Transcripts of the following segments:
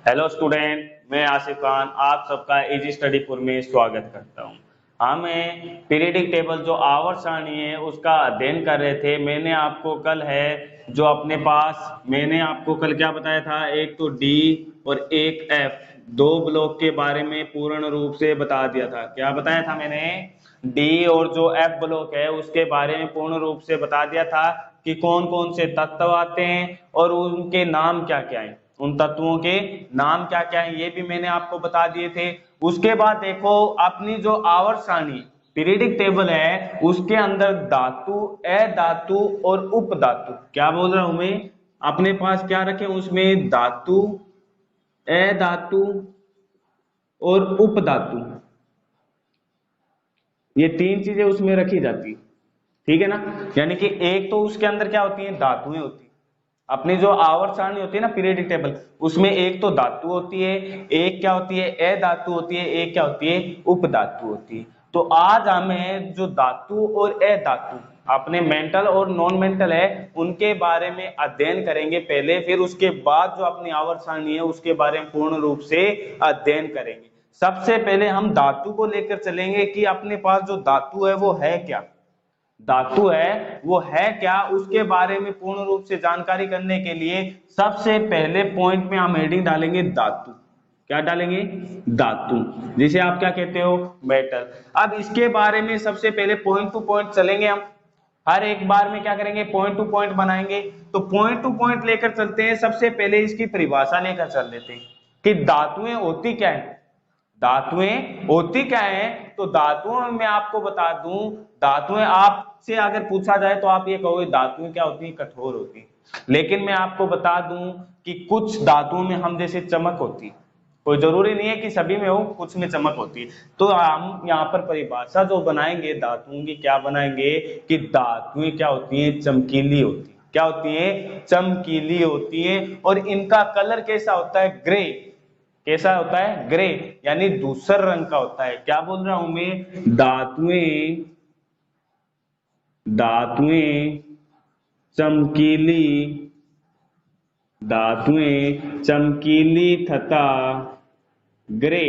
Hello student, मैं आसिफ खान आप सबका इजी स्टडी पुर में स्वागत करता हूं। हमें पीरियडिक टेबल जो आवर्त सारणी है उसका अध्ययन कर रहे थे। मैंने आपको कल क्या बताया था, एक तो डी और एक एफ, दो ब्लॉक के बारे में पूर्ण रूप से बता दिया था। क्या बताया था मैंने? डी और जो एफ ब्लॉक है उसके बारे में पूर्ण रूप से बता दिया था कि कौन कौन से तत्व आते हैं और उनके नाम क्या क्या हैं, उन तत्वों के नाम क्या क्या है ये भी मैंने आपको बता दिए थे। उसके बाद देखो, अपनी जो आवर्त सारणी पीरियडिक टेबल है उसके अंदर धातु, अधातु और उपधातु, क्या बोल रहा हूं मैं, अपने पास क्या रखे उसमें धातु, अधातु और उपधातु, ये तीन चीजें उसमें रखी जाती, ठीक है ना। यानी कि एक तो उसके अंदर क्या होती है, धातुएं होती, अपनी जो आवर्त सारणी होती है ना पीरियडिक टेबल, उसमें एक तो धातु होती है, एक क्या होती है, अधातु होती है, एक क्या होती है, उपधातु होती है। तो आज हमें जो धातु और अधातु अपने मेंटल और नॉन मेंटल है उनके बारे में अध्ययन करेंगे पहले, फिर उसके बाद जो अपनी आवर्त सारणी है उसके बारे में पूर्ण रूप से अध्ययन करेंगे। सबसे पहले हम धातु को लेकर चलेंगे कि अपने पास जो धातु है वो है क्या, धातु है वो है क्या, उसके बारे में पूर्ण रूप से जानकारी करने के लिए सबसे पहले पॉइंट में हम हेडिंग डालेंगे धातु। क्या डालेंगे? धातु, जिसे आप क्या कहते हो, मेटल। अब इसके बारे में सबसे पहले पॉइंट टू पॉइंट चलेंगे हम, हर एक बार में क्या करेंगे, पॉइंट टू पॉइंट बनाएंगे। तो पॉइंट टू पॉइंट लेकर चलते हैं। सबसे पहले इसकी परिभाषा लेकर चल लेते हैं कि धातुएं होती क्या है, धातुएं होती क्या है। तो धातुओं में मैं आपको बता दूं, धातुएं आपसे अगर पूछा जाए तो आप ये कहोगे धातुएं क्या होती है, कठोर होती है। लेकिन मैं आपको बता दूं कि कुछ धातुओं में हम जैसे चमक होती है, कोई जरूरी नहीं है कि सभी में हो, कुछ में चमक होती है। तो हम यहाँ पर परिभाषा जो बनाएंगे धातुओं की, क्या बनाएंगे कि धातुएं क्या होती है, चमकीली होती है। क्या होती है? चमकीली होती है। और इनका कलर कैसा होता है, ग्रे। कैसा होता है? ग्रे, यानी धूसर रंग का होता है। क्या बोल रहा हूं मैं, धातुएं, धातुएं चमकीली, धातुएं चमकीली तथा ग्रे,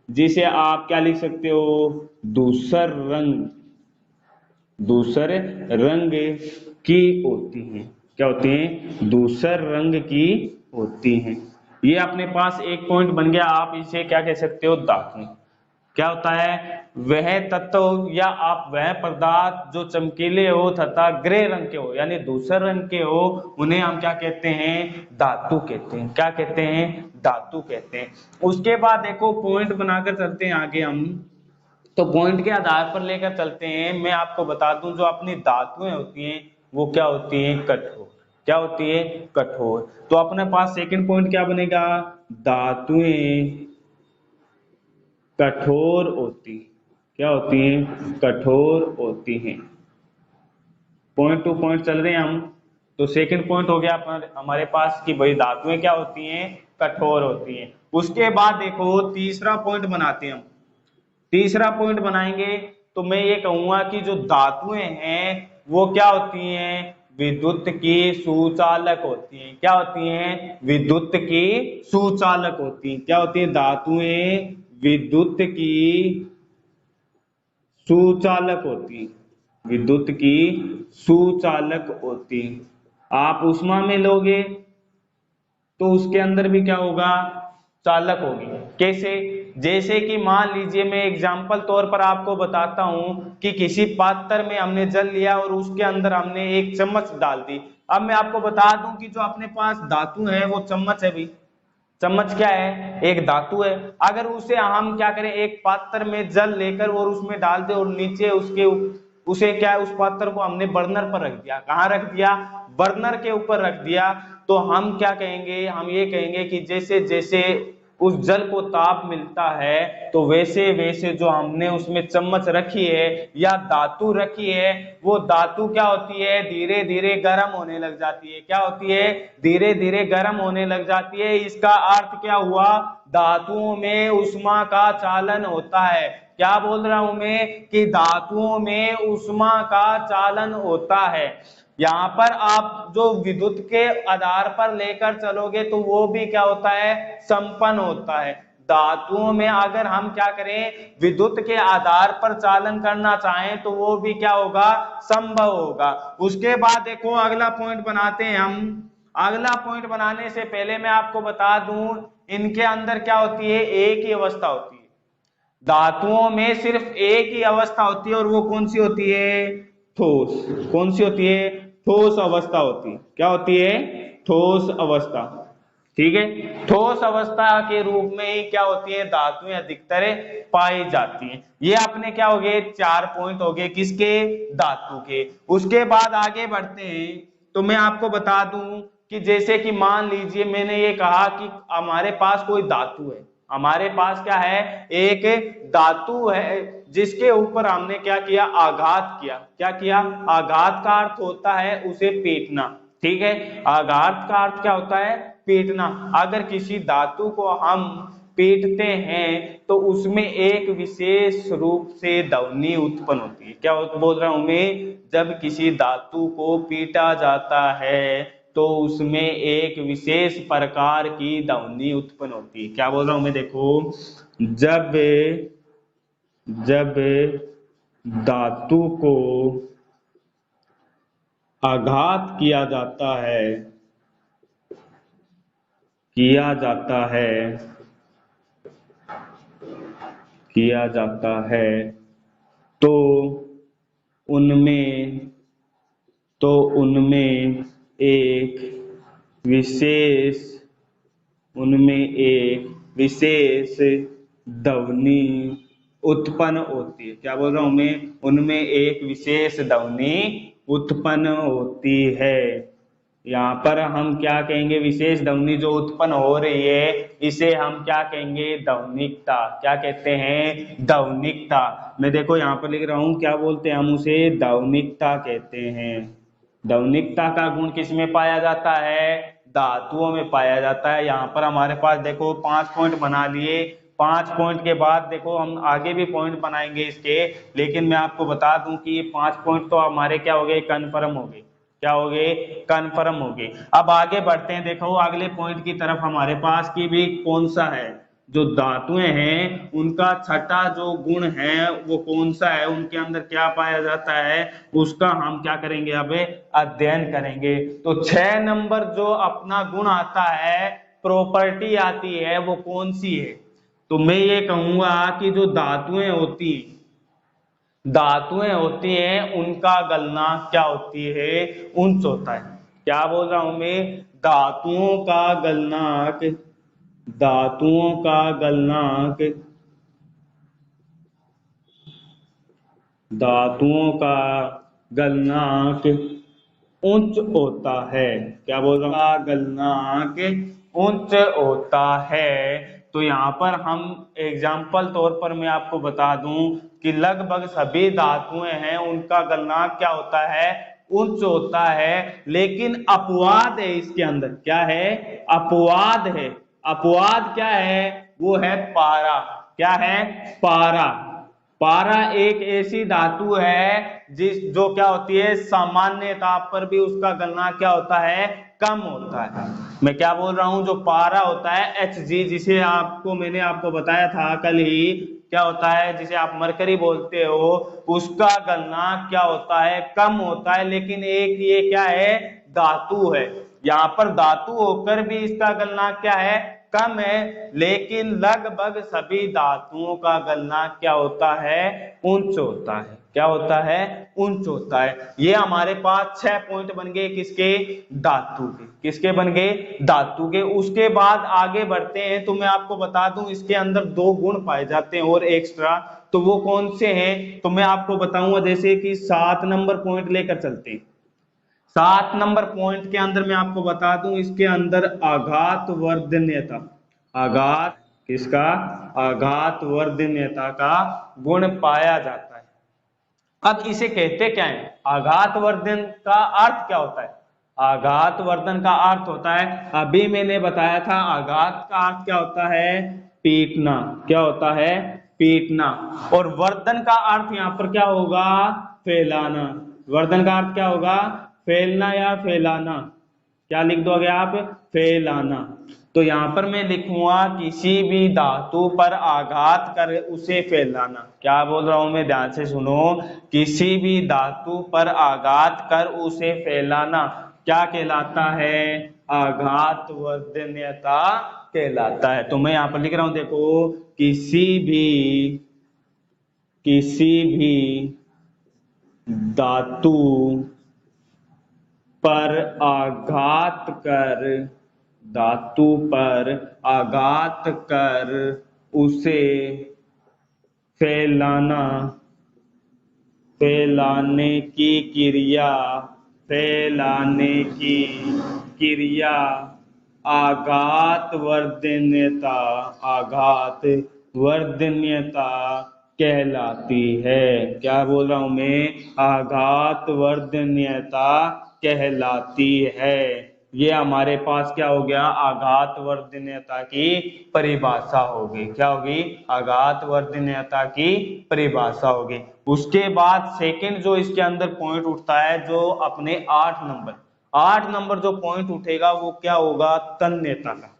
जिसे आप क्या लिख सकते हो, धूसर रंग, धूसर रंग की होती हैं। क्या होती हैं? धूसर रंग की होती हैं। ये अपने पास एक पॉइंट बन गया। आप इसे क्या कह सकते हो, धातु। क्या होता है? वह तत्व या आप वह पदार्थ जो चमकीले हो तथा ग्रे रंग के हो, यानी धूसर रंग के हो, उन्हें हम क्या कहते हैं, धातु कहते हैं। क्या कहते हैं? धातु कहते हैं। उसके बाद देखो पॉइंट बनाकर चलते हैं आगे हम। तो पॉइंट के आधार पर लेकर चलते हैं। मैं आपको बता दूं, जो अपनी धातुएं होती हैं वो क्या होती हैं, कठोर। क्या होती है? कठोर। तो अपने पास सेकंड पॉइंट क्या बनेगा, धातुएं कठोर होती। क्या होती हैं? कठोर होती हैं। पॉइंट टू पॉइंट चल रहे हैं हम। तो सेकंड पॉइंट हो गया हमारे पास कि भाई धातुएं क्या होती हैं, कठोर होती हैं। उसके बाद देखो तीसरा पॉइंट बनाते हैं हम। तीसरा पॉइंट बनाएंगे तो मैं ये कहूंगा कि जो धातुएं हैं वो क्या होती हैं, विद्युत की सुचालक होती हैं। क्या होती हैं? विद्युत की सुचालक होती हैं। क्या होती है? धातुएं विद्युत की सुचालक होती हैं। विद्युत की सुचालक होती हैं। आप उष्मा में लोगे तो उसके अंदर भी क्या होगा, चालक होगी। कैसे? जैसे कि मान लीजिए, मैं एग्जांपल तौर पर आपको बताता हूं कि किसी पात्र में हमने जल लिया और उसके अंदर हमने एक चम्मच डाल दी। अब मैं आपको बता दूं कि जो अपने पास धातु है वो चम्मच है भी। चम्मच क्या है, एक धातु है। अगर उसे हम क्या करें, एक पात्र में जल लेकर और उसमें डाल दे और नीचे उसके उसे क्या है, उस पात्र को हमने बर्नर पर रख दिया। कहाँ रख दिया? बर्नर के ऊपर रख दिया। तो हम क्या कहेंगे, हम ये कहेंगे कि जैसे जैसे उस जल को ताप मिलता है तो वैसे वैसे जो हमने उसमें चम्मच रखी है या धातु रखी है, वो धातु क्या होती है, धीरे धीरे गर्म होने लग जाती है। क्या होती है? धीरे धीरे गर्म होने लग जाती है। इसका अर्थ क्या हुआ, धातुओं में ऊष्मा का चालन होता है। क्या बोल रहा हूं मैं कि धातुओं में ऊष्मा का चालन होता है। यहाँ पर आप जो विद्युत के आधार पर लेकर चलोगे तो वो भी क्या होता है, संपन्न होता है। धातुओं में अगर हम क्या करें, विद्युत के आधार पर चालन करना चाहें तो वो भी क्या होगा, संभव होगा। उसके बाद देखो अगला पॉइंट बनाते हैं हम। अगला पॉइंट बनाने से पहले मैं आपको बता दूं, इनके अंदर क्या होती है, एक ही अवस्था होती है। धातुओं में सिर्फ एक ही अवस्था होती है और वो कौन सी होती है, ठोस। कौन सी होती है, ठोस अवस्था होती है। क्या होती है, ठोस अवस्था। ठीक है, ठोस अवस्था के रूप में ही क्या होती है, धातुएं अधिकतर पाई जाती हैं। ये अपने क्या हो गए, 4 पॉइंट हो गए किसके, धातु के। उसके बाद आगे बढ़ते हैं तो मैं आपको बता दूं कि जैसे कि मान लीजिए मैंने ये कहा कि हमारे पास कोई धातु है, हमारे पास क्या है, एक धातु है जिसके ऊपर हमने क्या किया, आघात किया। क्या किया, आघात का अर्थ होता है उसे पीटना। ठीक है, आघात का अर्थ क्या होता है, पीटना। अगर किसी धातु को हम पीटते हैं तो उसमें एक विशेष रूप से ध्वनि उत्पन्न होती है। क्या बोल रहा हूं मैं, जब किसी धातु को पीटा जाता है तो उसमें एक विशेष प्रकार की ध्वनि उत्पन्न होती है। क्या बोल रहा हूं मैं, देखो जब जब धातु को आघात किया जाता है, किया जाता है तो उनमें एक विशेष ध्वनि उत्पन्न होती है। क्या बोल रहा हूं मैं, उनमें एक विशेष ध्वनि उत्पन्न होती है। यहाँ पर हम क्या कहेंगे, विशेष ध्वनि जो उत्पन्न हो रही है इसे हम क्या कहेंगे, ध्वनिकता। क्या कहते हैं, ध्वनिकता। मैं देखो यहाँ पर लिख रहा हूं, क्या बोलते हैं हम उसे, ध्वनिकता कहते हैं। ध्वनिकता का गुण किसमें पाया जाता है, धातुओं में पाया जाता है। यहाँ पर हमारे पास देखो 5 पॉइंट बना लिए। 5 पॉइंट के बाद देखो हम आगे भी पॉइंट बनाएंगे इसके, लेकिन मैं आपको बता दूं कि ये 5 पॉइंट तो हमारे क्या हो गए, कन्फर्म हो गए। क्या हो गए, कन्फर्म हो गए। अब आगे बढ़ते हैं, देखो अगले पॉइंट की तरफ हमारे पास की भी कौन सा है, जो धातुएं हैं उनका छठा जो गुण है वो कौन सा है, उनके अंदर क्या पाया जाता है, उसका हम क्या करेंगे, अब अध्ययन करेंगे। तो 6 नंबर जो अपना गुण आता है, प्रॉपर्टी आती है, वो कौन सी है, तो मैं ये कहूंगा कि जो धातुएं होती हैं उनका गलनांक क्या होती है, उच्च होता है। क्या बोल रहा हूं मैं, धातुओं का गलनांक उच्च होता है। क्या बोल रहा हूं, गलनांक उच्च होता है। तो यहाँ पर हम एग्जाम्पल तौर पर मैं आपको बता दूं कि लगभग सभी धातुएं हैं उनका गलनांक क्या होता है, उच्च होता है। लेकिन अपवाद है इसके अंदर, क्या है, अपवाद है। अपवाद क्या है, वो है पारा। क्या है, पारा। पारा एक ऐसी धातु है जो क्या होती है, सामान्य ताप पर भी उसका गलनांक क्या होता है, कम होता है। मैं क्या बोल रहा हूं, जो पारा होता है Hg, जिसे मैंने आपको बताया था कल ही, क्या होता है, जिसे आप मरकरी बोलते हो, उसका गलनांक क्या होता है, कम होता है। लेकिन एक ये क्या है, धातु है। यहाँ पर धातु होकर भी इसका गलनांक क्या है, कम है। लेकिन लगभग सभी धातुओं का गलनांक क्या होता है, उच्च होता है। क्या होता है, उच्च होता है। ये हमारे पास 6 पॉइंट बन गए किसके, धातु के। किसके बन गए, धातु के। उसके बाद आगे बढ़ते हैं तो मैं आपको बता दूं इसके अंदर 2 गुण पाए जाते हैं और एक्स्ट्रा, तो वो कौन से हैं, तो मैं आपको बताऊंगा। जैसे कि 7 नंबर पॉइंट लेकर चलते हैं। 7 नंबर पॉइंट के अंदर मैं आपको बता दूं, इसके अंदर आघात वर्धनीयता, आघात किसका, आघात वर्धनीयता का गुण पाया जाता है। अब इसे कहते क्या है, आघात वर्धन का अर्थ क्या होता है, आघात वर्धन का अर्थ होता है, अभी मैंने बताया था, आघात का अर्थ क्या होता है, पीटना। क्या होता है, पीटना। और वर्धन का अर्थ यहां पर क्या होगा, फैलाना। वर्धन का अर्थ क्या होगा, फैलना या फैलाना, क्या लिख दोगे आप, फैलाना। तो यहां पर मैं लिखूंगा किसी भी धातु पर आघात कर उसे फैलाना। क्या बोल रहा हूं मैं, ध्यान से सुनो, किसी भी धातु पर आघात कर उसे फैलाना क्या कहलाता है, आघात वर्धनीयता कहलाता है। तो मैं यहां पर लिख रहा हूं, देखो, किसी भी धातु पर आघात कर, धातु पर आघात कर उसे फैलाना, फैलाने की क्रिया, फैलाने की क्रिया आघात वर्धनीयता, आघात वर्धनीयता कहलाती है। क्या बोल रहा हूं मैं, आघात वर्धनीयता कहलाती है। ये हमारे पास क्या हो गया, आघात वर्धनीयता की परिभाषा होगी। क्या होगी, आघात वर्धनीयता की परिभाषा होगी। उसके बाद सेकंड जो इसके अंदर पॉइंट उठता है, जो अपने 8 नंबर जो पॉइंट उठेगा वो क्या होगा, तन्यता का।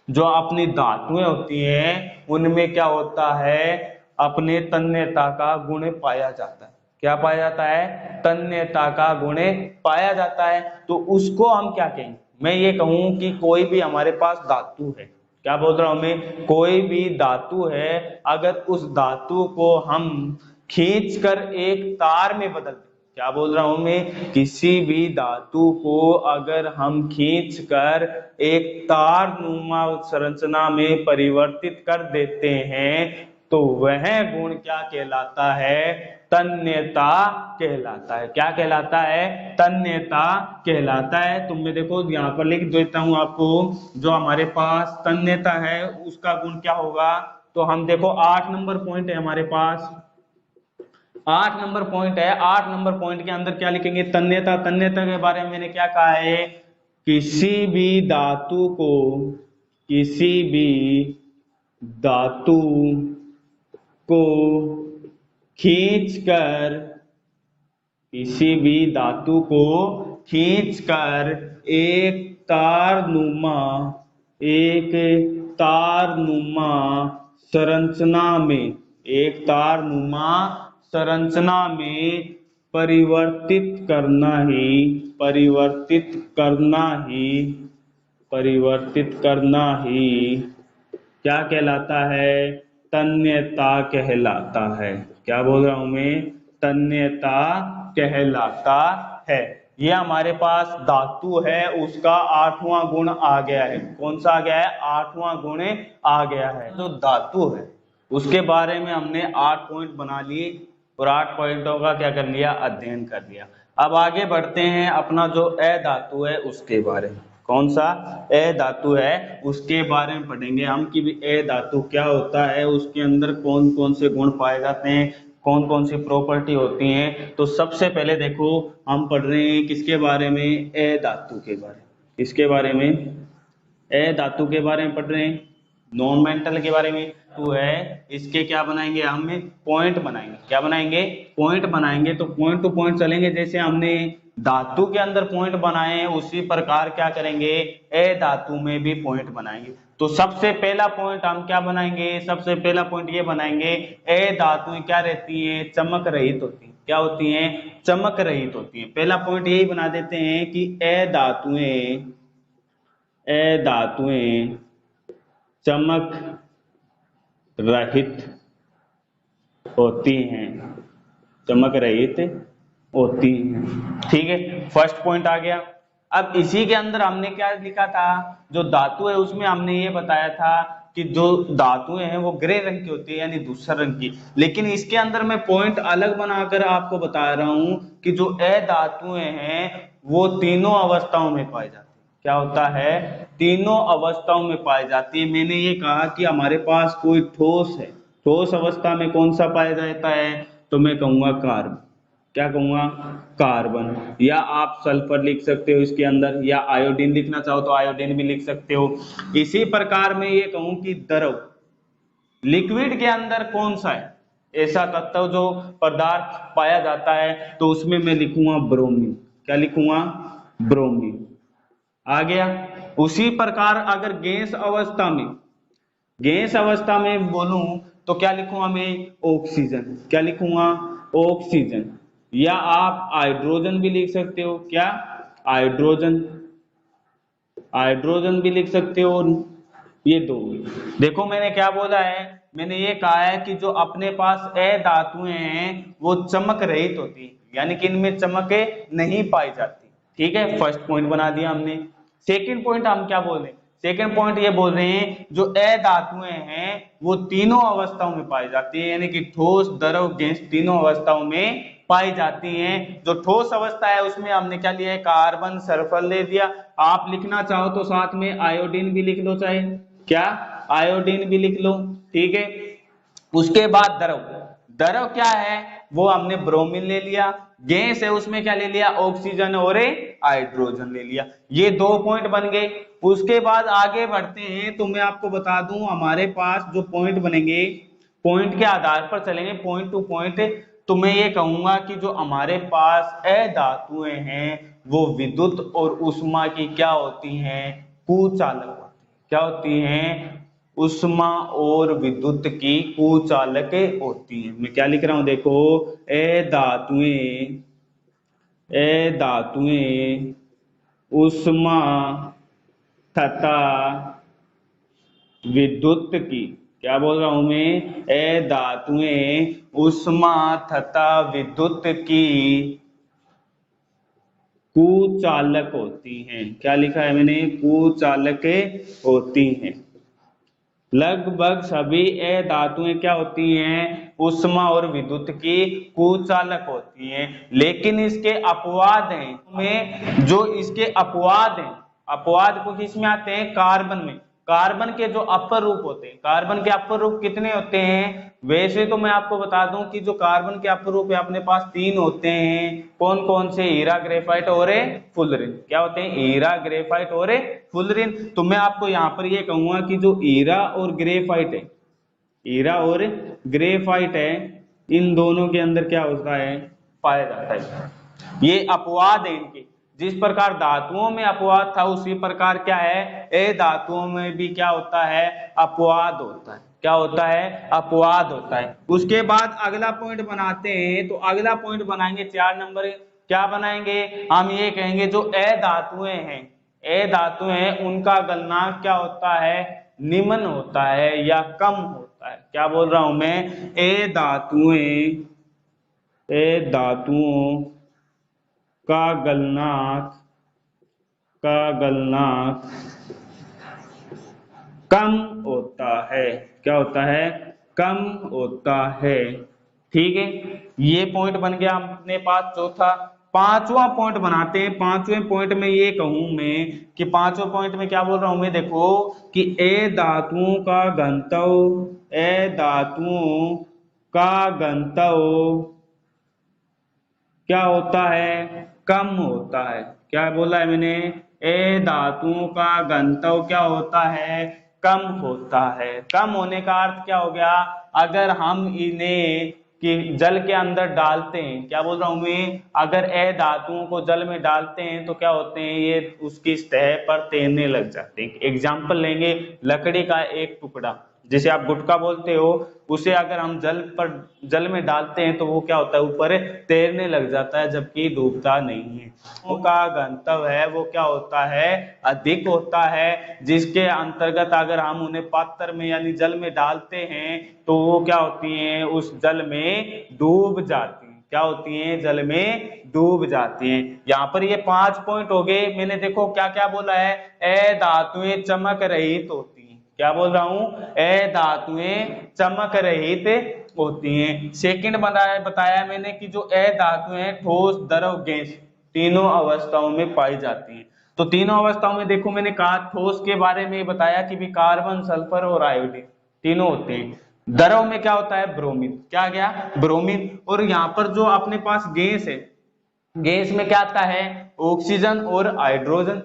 जो अपनी धातुएं होती हैं उनमें क्या होता है, अपने तन्यता का गुण पाया जाता है। क्या पाया जाता है, तन्यता का गुण पाया जाता है। तो उसको हम क्या कहेंगे, मैं ये कहूं कि कोई भी हमारे पास धातु है, क्या बोल रहा हूं मैं, कोई भी धातु है, अगर उस धातु को हम खींच कर एक तार में बदल, क्या बोल रहा हूं मैं, किसी भी धातु को अगर हम खींच कर एक तार नुमा संरचना में परिवर्तित कर देते हैं तो वह गुण क्या कहलाता है, तन्यता कहलाता है। क्या कहलाता है, तन्यता कहलाता है। तुम मैं देखो यहाँ पर लिख देता हूं आपको, जो हमारे पास तन्यता है उसका गुण क्या होगा। तो हम देखो 8 नंबर पॉइंट है हमारे पास, 8 नंबर पॉइंट है, 8 नंबर पॉइंट के अंदर क्या लिखेंगे, तन्यता। तन्यता के बारे में मैंने क्या कहा है, किसी भी धातु को, किसी भी धातु को खींचकर, किसी भी धातु को खींचकर एक तारनुमा संरचना में, एक तारनुमा संरचना में परिवर्तित करना ही, परिवर्तित करना ही क्या कहलाता है, तन्यता कहलाता है। क्या बोल रहा हूं मैं, तन्यता कहलाता है। ये हमारे पास धातु है, उसका 8वां गुण आ गया है। कौन सा आ गया है, 8वां गुण आ गया है। जो धातु है उसके बारे में हमने 8 पॉइंट बना लिए और 8 पॉइंटों का क्या कर लिया, अध्ययन कर लिया। अब आगे बढ़ते हैं, अपना जो अधातु है उसके बारे में। कौन सा, अधातु है, उसके बारे में पढ़ेंगे हम कि अधातु क्या होता है, उसके अंदर कौन कौन से गुण पाए जाते हैं, कौन कौन सी प्रॉपर्टी होती हैं। तो सबसे पहले देखो हम पढ़ रहे हैं किसके बारे में, अधातु के बारे में। किसके बारे में, अधातु के बारे में पढ़ रहे हैं, नॉन मेंटल के बारे में। तो है इसके क्या बनाएंगे, हम पॉइंट बनाएंगे। क्या बनाएंगे, पॉइंट बनाएंगे। तो पॉइंट टू पॉइंट चलेंगे, जैसे हमने धातु के अंदर पॉइंट बनाए उसी प्रकार क्या करेंगे, अधातु में भी पॉइंट बनाएंगे। तो सबसे पहला पॉइंट हम क्या बनाएंगे, सबसे पहला पॉइंट ये बनाएंगे, अधातुएं क्या रहती हैं, चमक रहित होती हैं। क्या होती हैं, चमक रहित होती हैं। पहला पॉइंट यही बना देते हैं कि अधातुएं चमक रहित होती हैं, चमक रहित होती हैं। ठीक है, फर्स्ट पॉइंट आ गया। अब इसी के अंदर हमने क्या लिखा था, जो धातु है उसमें हमने ये बताया था कि जो धातुएं हैं वो ग्रे रंग की होती है, यानी धूसर रंग की। लेकिन इसके अंदर मैं पॉइंट अलग बनाकर आपको बता रहा हूं कि जो अधातुएं हैं वो तीनों अवस्थाओं में पाई जाती है। क्या होता है, तीनों अवस्थाओं में पाई जाती है। मैंने ये कहा कि हमारे पास कोई ठोस है, ठोस अवस्था में कौन सा पाया जाता है, तो मैं कहूंगा कार्बन। क्या कहूंगा, कार्बन। या आप सल्फर लिख सकते हो इसके अंदर, या आयोडीन लिखना चाहो तो आयोडीन भी लिख सकते हो। इसी प्रकार मैं ये कहूं कि द्रव, लिक्विड के अंदर कौन सा है ऐसा तत्व जो पदार्थ पाया जाता है, तो उसमें मैं लिखूंगा ब्रोमीन। क्या लिखूंगा, ब्रोमीन। आ गया। उसी प्रकार अगर गैस अवस्था में बोलूं तो क्या लिखूंगा मैं, ऑक्सीजन। क्या लिखूंगा, ऑक्सीजन। या आप हाइड्रोजन भी लिख सकते हो, क्या, हाइड्रोजन, हाइड्रोजन भी लिख सकते हो। ये दो, देखो मैंने क्या बोला है, मैंने ये कहा है कि जो अपने पास अधातुएं हैं वो चमक रहित होती है, यानी कि इनमें चमके नहीं पाई जाती। ठीक है, फर्स्ट पॉइंट बना दिया हमने। सेकंड पॉइंट हम क्या बोल रहे हैं, सेकंड पॉइंट ये बोल रहे हैं जो अधातुएं हैं वो तीनों अवस्थाओं में पाई जाती है, यानी कि ठोस, द्रव, गैस तीनों अवस्थाओं में पाई जाती हैं। जो ठोस अवस्था है उसमें हमने क्या लिया है, कार्बन, सल्फर ले दिया। आप लिखना चाहो तो साथ में आयोडीन भी लिख लो, चाहे क्या, आयोडीन भी लिख लो। ठीक है, उसके बाद द्रव, द्रव क्या है वो हमने ब्रोमीन ले लिया। गैस है उसमें क्या ले लिया, ऑक्सीजन और हाइड्रोजन ले लिया। ये 2 पॉइंट बन गए। उसके बाद आगे बढ़ते हैं तो मैं आपको बता दूं हमारे पास जो पॉइंट बनेंगे, पॉइंट के आधार पर चलेंगे, पॉइंट टू पॉइंट। तो मैं ये कहूंगा कि जो हमारे पास अधातुएं हैं वो विद्युत और उष्मा की क्या होती हैं, कुचालक होती हैं। क्या होती हैं, उष्मा और विद्युत की कुचालक होती हैं। मैं क्या लिख रहा हूं देखो, अधातुएं, अधातुएं उष्मा तथा विद्युत की, क्या बोल रहा हूं मैं, अधातुएं उष्मा तथा विद्युत की कुचालक होती हैं। क्या लिखा है मैंने, कुचालक होती हैं। लगभग सभी अधातुएं क्या होती हैं, उष्मा और विद्युत की कुचालक होती हैं। लेकिन इसके अपवाद हैं, में जो इसके अपवाद हैं, अपवाद को किस में आते हैं, कार्बन में। कार्बन के जो अपर रूप होते हैं, कार्बन के अपर रूप कितने होते हैं, वैसे तो मैं आपको बता दूं कि जो कार्बन के अपर रूप है अपने पास 3 होते हैं। कौन कौन से, हीरा, ग्रेफाइट और फुलरिन। क्या होते हैं, हीरा, ग्रेफाइट और फुलरिन। तो मैं आपको यहाँ पर ये कहूंगा कि जो हीरा और ग्रेफाइट है, हीरा और ग्रेफाइट है, इन दोनों के अंदर क्या होता है, पाया जाता है। ये अपवाद है इनके। जिस प्रकार धातुओं में अपवाद था उसी प्रकार क्या है, अधातुओं में भी क्या होता है, अपवाद होता है। क्या होता है, अपवाद होता है। उसके बाद अगला पॉइंट बनाते हैं। तो अगला पॉइंट बनाएंगे 4 नंबर। क्या बनाएंगे, हम ये कहेंगे जो अधातुएं हैं, अधातुएं हैं उनका गलनांक क्या होता है, निम्न होता है या कम होता है। क्या बोल रहा हूं मैं, अधातुएं, अधातुओं का गलनांक, का गलनांक कम होता है। क्या होता है, कम होता है। ठीक है, ये पॉइंट बन गया अपने पास चौथा। 5वां पॉइंट बनाते हैं। 5वें पॉइंट में ये कहूं मैं कि 5वें पॉइंट में क्या बोल रहा हूं मैं, देखो कि अधातुओं का घनत्व, अधातुओं का घनत्व क्या होता है, कम होता है। क्या बोला है मैंने, अधातुओं का घनत्व क्या होता है, कम होता है। कम होने का अर्थ क्या हो गया, अगर हम इन्हें कि जल के अंदर डालते हैं, क्या बोल रहा हूं मैं, अगर अधातुओं को जल में डालते हैं तो क्या होते हैं, ये उसकी सतह पर तैरने लग जाते हैं। एग्जाम्पल लेंगे, लकड़ी का एक टुकड़ा जिसे आप गुटका बोलते हो, उसे अगर हम जल में डालते हैं तो वो क्या होता है, ऊपर तैरने लग जाता है, जबकि डूबता नहीं है। का घनत्व है वो क्या होता है, अधिक होता है, जिसके अंतर्गत अगर हम उन्हें पात्र में यानी जल में डालते हैं तो वो क्या होती हैं, उस जल में डूब जाती हैं। क्या होती हैं, जल में डूब जाती हैं। यहाँ पर ये 5 पॉइंट हो गए। मैंने देखो क्या क्या बोला है, अधातुएं चमक रहित होती हैं। क्या बोल रहा हूं, अधातुएं चमक रहित होती हैं। सेकंड बताया मैंने कि जो अधातुएं ठोस, द्रव, गैस तीनों अवस्थाओं में पाई जाती हैं। तो तीनों अवस्थाओं में देखो मैंने कहा, ठोस के बारे में बताया कि भी कार्बन, सल्फर और आयोडीन तीनों होते हैं। द्रव में क्या होता है, ब्रोमीन। क्या गया, ब्रोमीन। और यहाँ पर जो अपने पास गैस है, गैस में क्या आता है, ऑक्सीजन और हाइड्रोजन।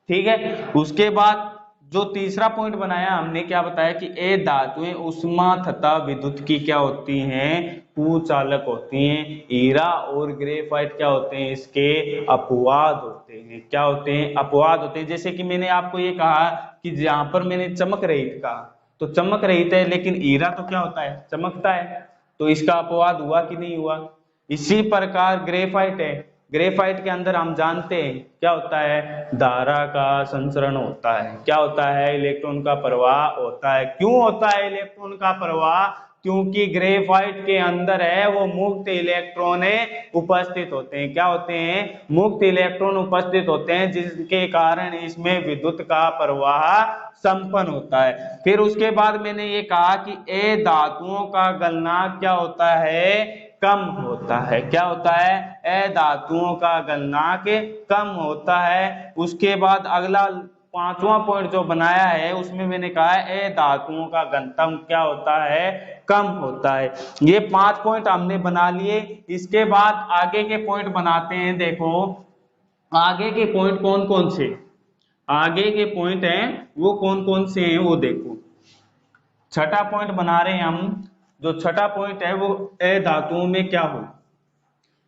ठीक है, उसके बाद जो तीसरा पॉइंट बनाया हमने, क्या बताया कि ए धातुएं उष्मा तथा विद्युत की क्या होती हैं, कुचालक होती हैं। हीरा और ग्रेफाइट क्या होते हैं, इसके अपवाद होते हैं। क्या होते हैं, अपवाद होते हैं। जैसे कि मैंने आपको ये कहा कि जहां पर मैंने चमक रहित कहा, तो चमक रहित है, लेकिन हीरा तो क्या होता है, चमकता है, तो इसका अपवाद हुआ कि नहीं हुआ। इसी प्रकार ग्रेफाइट है, ग्रेफाइट के अंदर हम जानते हैं क्या होता है, धारा का संचरण होता है। क्या होता है, इलेक्ट्रॉन का प्रवाह होता है। क्यों होता है इलेक्ट्रॉन का प्रवाह, क्योंकि ग्रेफाइट के अंदर है वो मुक्त इलेक्ट्रॉन उपस्थित होते हैं। क्या होते हैं, मुक्त इलेक्ट्रॉन उपस्थित होते हैं, जिसके कारण इसमें विद्युत का प्रवाह संपन्न होता है। फिर उसके बाद मैंने ये कहा कि ए धातुओं का गलनांक क्या होता है, कम होता है। क्या होता है, ए धातुओं का गलनांक कम होता है। उसके बाद अगला पांचवा पॉइंट जो बनाया है उसमें मैंने कहा है ए धातुओं का घनत्व क्या होता है, कम होता है। ये 5 पॉइंट हमने बना लिए। इसके बाद आगे के पॉइंट बनाते हैं। देखो आगे के पॉइंट कौन कौन से, आगे के पॉइंट हैं वो कौन कौन से हैं वो देखो। छठा पॉइंट बना रहे हैं हम। जो छठा पॉइंट है वो ए धातुओं में क्या हो,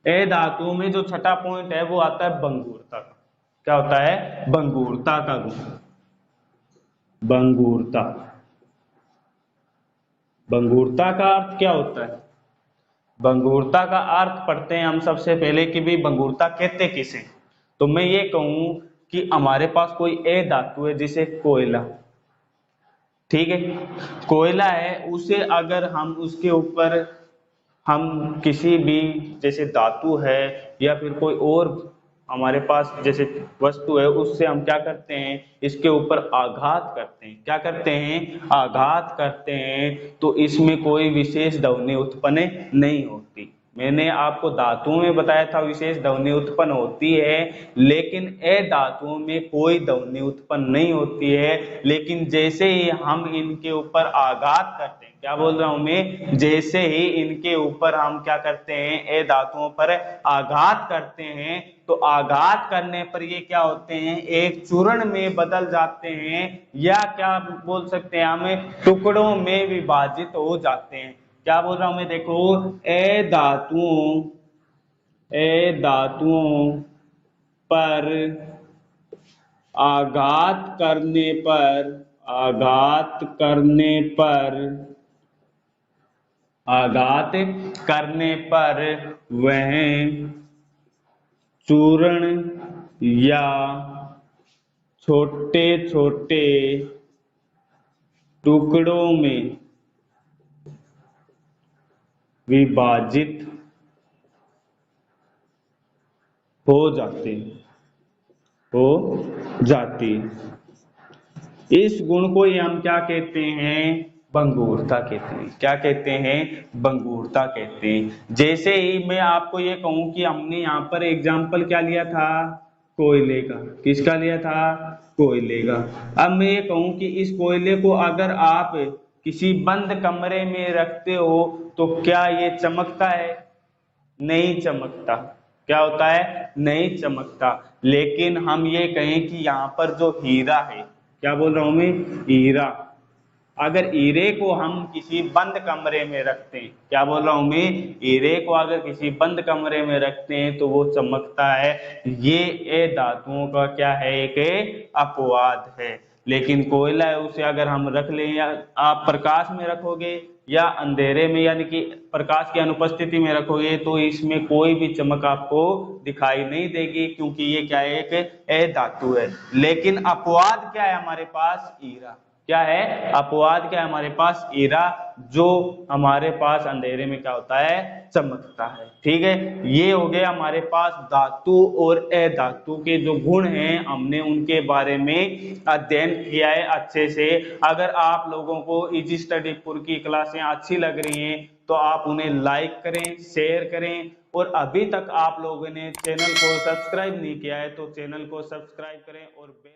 ए धातुओं में जो छठा पॉइंट है वो आता है भंगुरता का। क्या होता है, भंगुरता का गुण। भंगुरता, भंगुरता का अर्थ क्या होता है, भंगुरता का अर्थ पढ़ते हैं हम सबसे पहले कि भाई भंगुरता कहते किसे। तो मैं ये कहूं कि हमारे पास कोई ए धातु है जैसे कोयला, ठीक है, कोयला है, उसे अगर हम उसके ऊपर हम किसी भी जैसे धातु है या फिर कोई और हमारे पास जैसे वस्तु है, उससे हम क्या करते हैं, इसके ऊपर आघात करते हैं। क्या करते हैं, आघात करते हैं, तो इसमें कोई विशेष ध्वनि उत्पन्न नहीं होती। मैंने आपको धातुओं में बताया था विशेष ध्वनि उत्पन्न होती है, लेकिन ए धातुओं में कोई ध्वनि उत्पन्न नहीं होती है। लेकिन जैसे ही हम इनके ऊपर आघात करते हैं, क्या बोल रहा हूं मैं, जैसे ही इनके ऊपर हम क्या करते हैं, ए धातुओं पर आघात करते हैं, तो आघात करने पर ये क्या होते हैं, एक चूर्ण में बदल जाते हैं, या क्या बोल सकते हैं हम, टुकड़ों में विभाजित हो जाते हैं। क्या बोल रहा हूं मैं, देखो ए धातुओं पर आघात करने पर, आघात करने पर वह चूर्ण या छोटे छोटे टुकड़ों में विभाजित हो जाती। इस गुण को ही हम क्या कहते हैं, भंगुरता कहते हैं। क्या कहते हैं, भंगुरता कहते हैं। जैसे ही मैं आपको ये कहूं कि हमने यहाँ पर एग्जाम्पल क्या लिया था, कोयले का। किसका लिया था, कोयले का। अब मैं ये कहूं कि इस कोयले को अगर आप किसी बंद कमरे में रखते हो तो क्या ये चमकता है, नहीं चमकता। क्या होता है, नहीं चमकता। लेकिन हम ये कहें कि यहाँ पर जो हीरा है, क्या बोल रहा हूं मैं, हीरा, अगर हीरे को हम किसी बंद कमरे में रखते हैं, क्या बोल रहा हूं मैं, हीरे को अगर किसी बंद कमरे में रखते हैं तो वो चमकता है। ये ए धातुओं का क्या है, एक अपवाद है। लेकिन कोयला है, उसे अगर हम रख लें, या आप प्रकाश में रखोगे या अंधेरे में, यानी कि प्रकाश की अनुपस्थिति में रखोगे, तो इसमें कोई भी चमक आपको दिखाई नहीं देगी, क्योंकि ये क्या है, एक ए धातु है। लेकिन अपवाद क्या है हमारे पास, हीरा। क्या है, अपवाद क्या है हमारे पास, हीरा, जो हमारे पास अंधेरे में क्या होता है, चमकता है। ठीक है, ये हो गया हमारे पास धातु और अधातु के जो गुण हैं, हमने उनके बारे में अध्ययन किया है अच्छे से। अगर आप लोगों को इजी स्टडी पुर की क्लासें अच्छी लग रही हैं तो आप उन्हें लाइक करें, शेयर करें, और अभी तक आप लोगों ने चैनल को सब्सक्राइब नहीं किया है तो चैनल को सब्सक्राइब करें और बेल